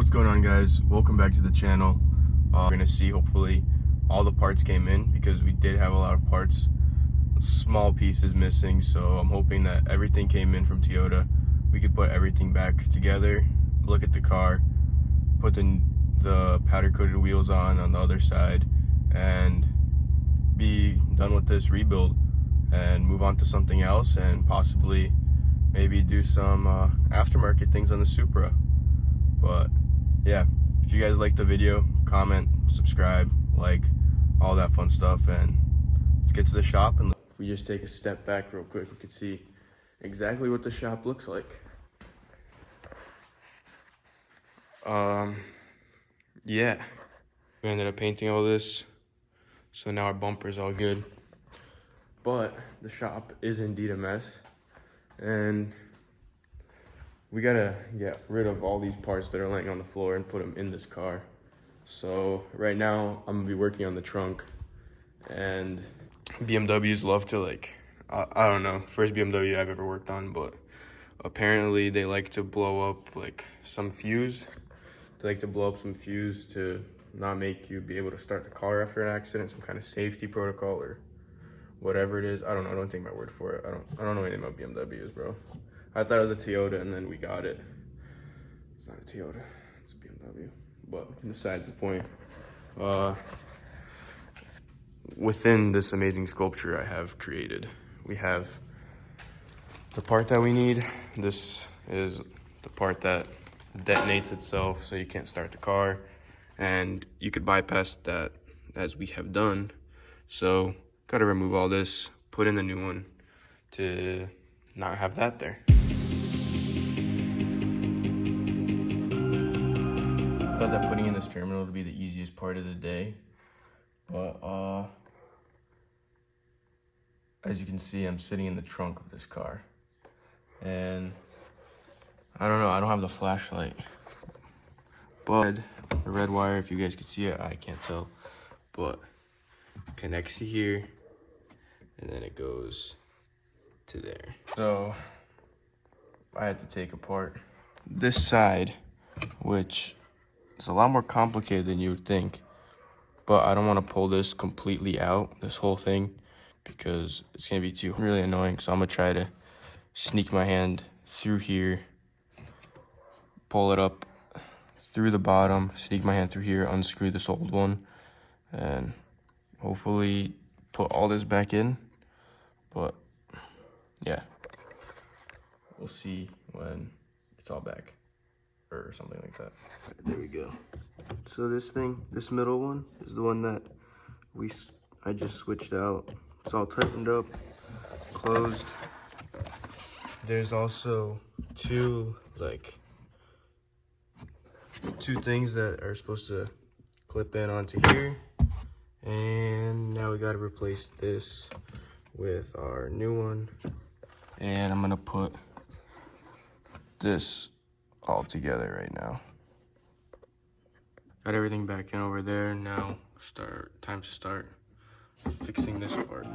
What's going on, guys? Welcome back to the channel. We're gonna see, hopefully all the parts came in, because we did have a lot of parts, small pieces missing. So I'm hoping that everything came in from Toyota. We could put everything back together, look at the car, put the powder coated wheels on the other side, and be done with this rebuild and move on to something else, and possibly maybe do some aftermarket things on the Supra. But yeah, if you guys like the video, comment, subscribe, like, all that fun stuff, and let's get to the shop. And if we just take a step back real quick, we could see exactly what the shop looks like. Yeah, we ended up painting all this, so now our bumper's all good. But the shop is indeed a mess, and we gotta get rid of all these parts that are laying on the floor and put them in this car. So right now I'm gonna be working on the trunk, and BMWs love to, like, I don't know, first BMW I've ever worked on, but apparently they like to blow up like some fuse. They like to blow up some fuse to not make you be able to start the car after an accident, some kind of safety protocol or whatever it is. I don't know, don't take my word for it. I don't know anything about BMWs, bro. I thought it was a Toyota, and then we got it. It's not a Toyota, it's a BMW. But besides the point, within this amazing sculpture I have created, we have the part that we need. This is the part that detonates itself so you can't start the car, and you could bypass that, as we have done. So gotta remove all this, put in the new one to not have that there. I thought that putting in this terminal would be the easiest part of the day, but as you can see, I'm sitting in the trunk of this car, and I don't know, I don't have the flashlight, but the red wire, if you guys could see it, I can't tell, but connects to here, and then it goes to there. So I had to take apart this side, which is a lot more complicated than you would think, but I don't want to pull this completely out, this whole thing, because it's gonna be too really annoying. So I'm gonna try to sneak my hand through here, pull it up through the bottom, sneak my hand through here, unscrew this old one, and hopefully put all this back in. But yeah, we'll see when it's all back, or something like that. There we go. So this thing, this middle one, is the one that I just switched out. It's all tightened up, closed. There's also two things that are supposed to clip in onto here, and now we got to replace this with our new one. And I'm gonna put this all together right now. Got everything back in over there. Now time to start fixing this part.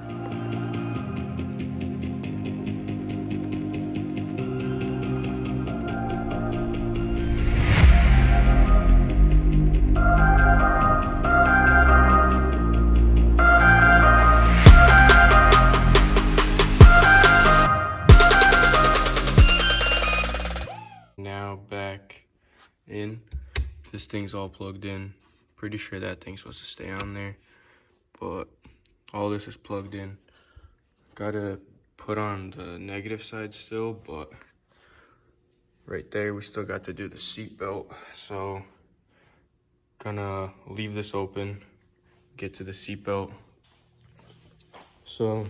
Now back in. This thing's all plugged in. Pretty sure that thing's supposed to stay on there, but all this is plugged in. Gotta put on the negative side still, but right there we still got to do the seat belt. So gonna leave this open, get to the seat belt. So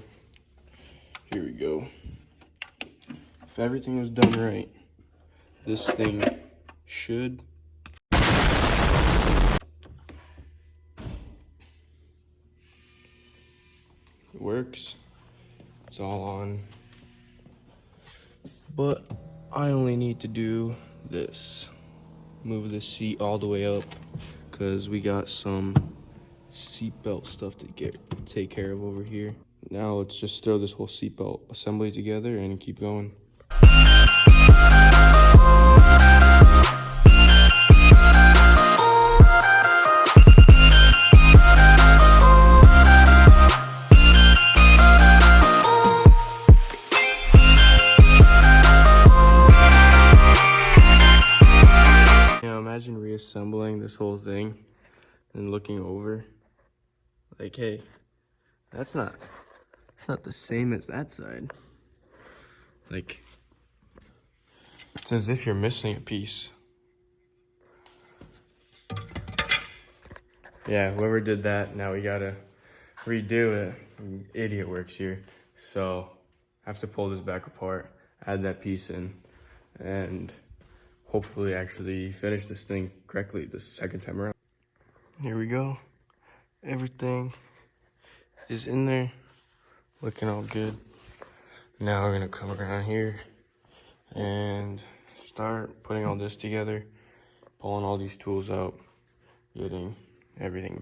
here we go. If everything was done right, this thing should works. It's all on, but I only need to do this, move the seat all the way up, because we got some seatbelt stuff to take care of over here. Now let's just throw this whole seatbelt assembly together and keep going. Imagine reassembling this whole thing and looking over. Like, hey, it's not the same as that side. Like, it's as if you're missing a piece. Yeah, whoever did that, now we gotta redo it. Idiot works here. So I have to pull this back apart, add that piece in, and hopefully actually finish this thing correctly the second time around. Here we go. Everything is in there, looking all good. Now we're gonna come around here and start putting all this together, pulling all these tools out, getting everything back.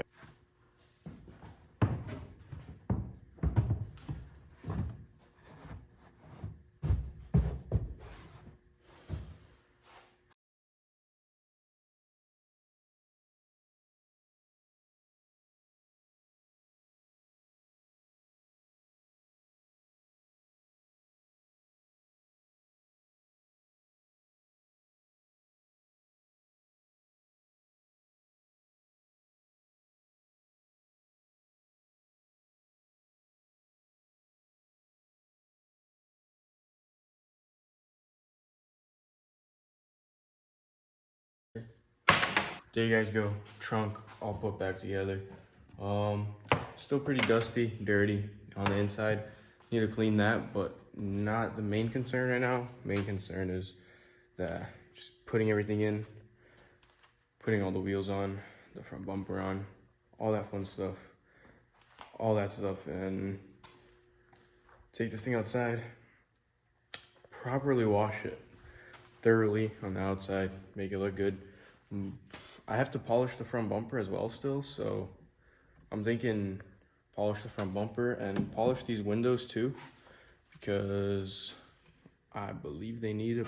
There you guys go, trunk all put back together. Still pretty dusty, dirty on the inside. Need to clean that, but not the main concern right now. Main concern is that just putting everything in, putting all the wheels on, the front bumper on, all that fun stuff, and take this thing outside, properly wash it thoroughly on the outside, make it look good. I have to polish the front bumper as well still, so I'm thinking polish the front bumper and polish these windows too, because I believe they need a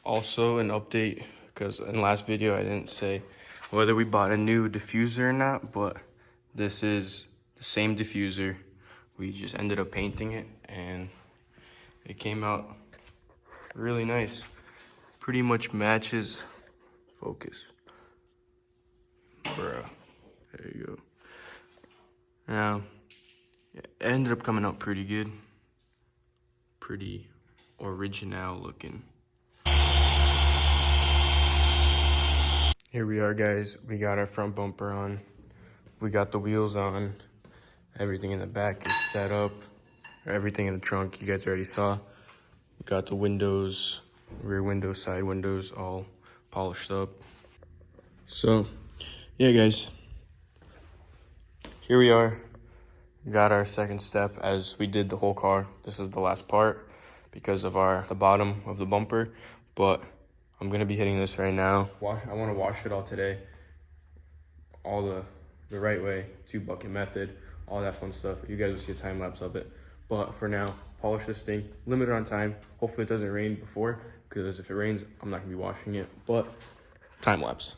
Also, an update, because in the last video I didn't say whether we bought a new diffuser or not, but this is the same diffuser. We just ended up painting it and it came out really nice. Pretty much matches, focus, bruh, there you go. Now, it ended up coming out pretty good. Pretty original looking. Here we are, guys. We got our front bumper on. We got the wheels on. Everything in the back is set up. Everything in the trunk you guys already saw. We got the windows, rear windows, side windows all polished up. So, yeah, guys. Here we are. Got our second step as we did the whole car. This is the last part because of the bottom of the bumper, but I'm gonna be hitting this right now. I wanna wash it all today. All the right way, 2-bucket method, all that fun stuff. You guys will see a time lapse of it. But for now, polish this thing, limited on time. Hopefully it doesn't rain before, because if it rains, I'm not gonna be washing it, but time lapse.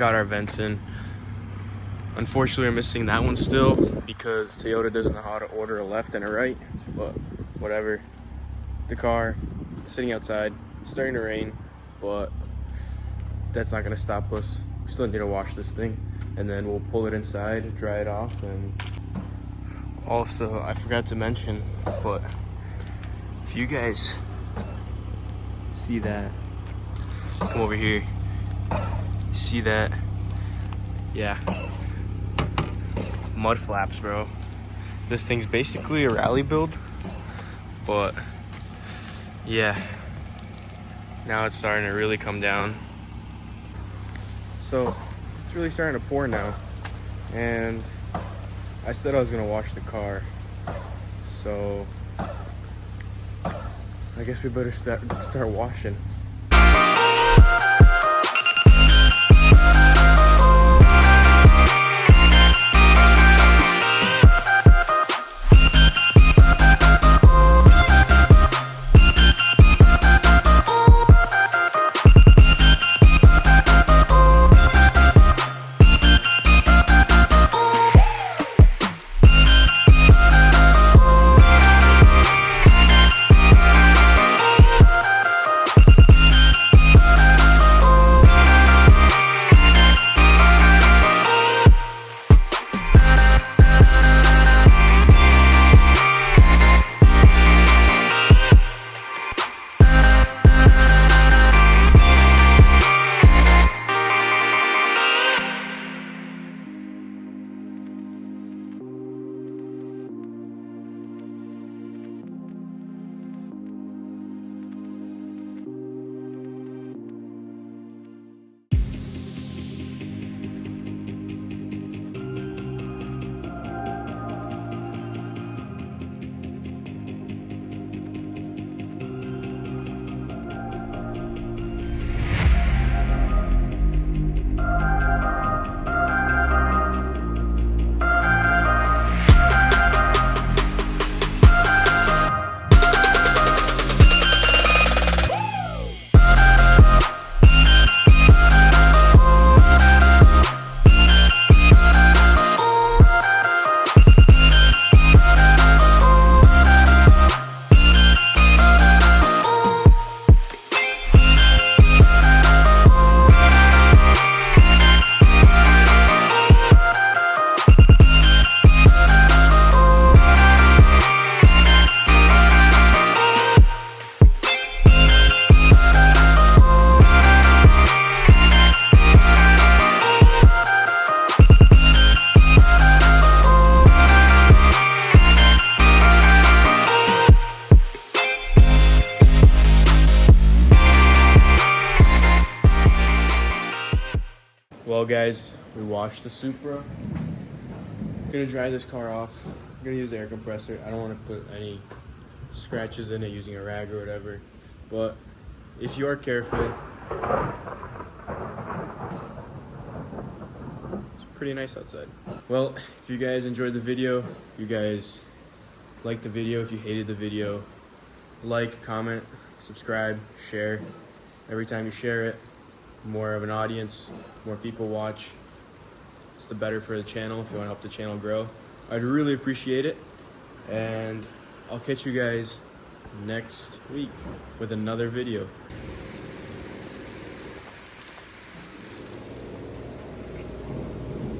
got our vents in. Unfortunately, we're missing that one still because Toyota doesn't know how to order a left and a right, but whatever. The car sitting outside, starting to rain, but that's not gonna stop us. We still need to wash this thing, and then we'll pull it inside, dry it off. And also, I forgot to mention, but if you guys see that, come over here, see that? Yeah, mud flaps, bro. This thing's basically a rally build, but yeah, now it's starting to really come down. So it's really starting to pour now, and I said I was gonna wash the car, so I guess we better start washing. Well guys, we washed the Supra. I'm gonna dry this car off. I'm gonna use the air compressor. I don't want to put any scratches in it using a rag or whatever. But if you are careful, it's pretty nice outside. Well, if you guys enjoyed the video, if you guys liked the video, if you hated the video, like, comment, subscribe, share. Every time you share it, more of an audience, more people watch. It's the better for the channel if you want to help the channel grow. I'd really appreciate it, and I'll catch you guys next week with another video.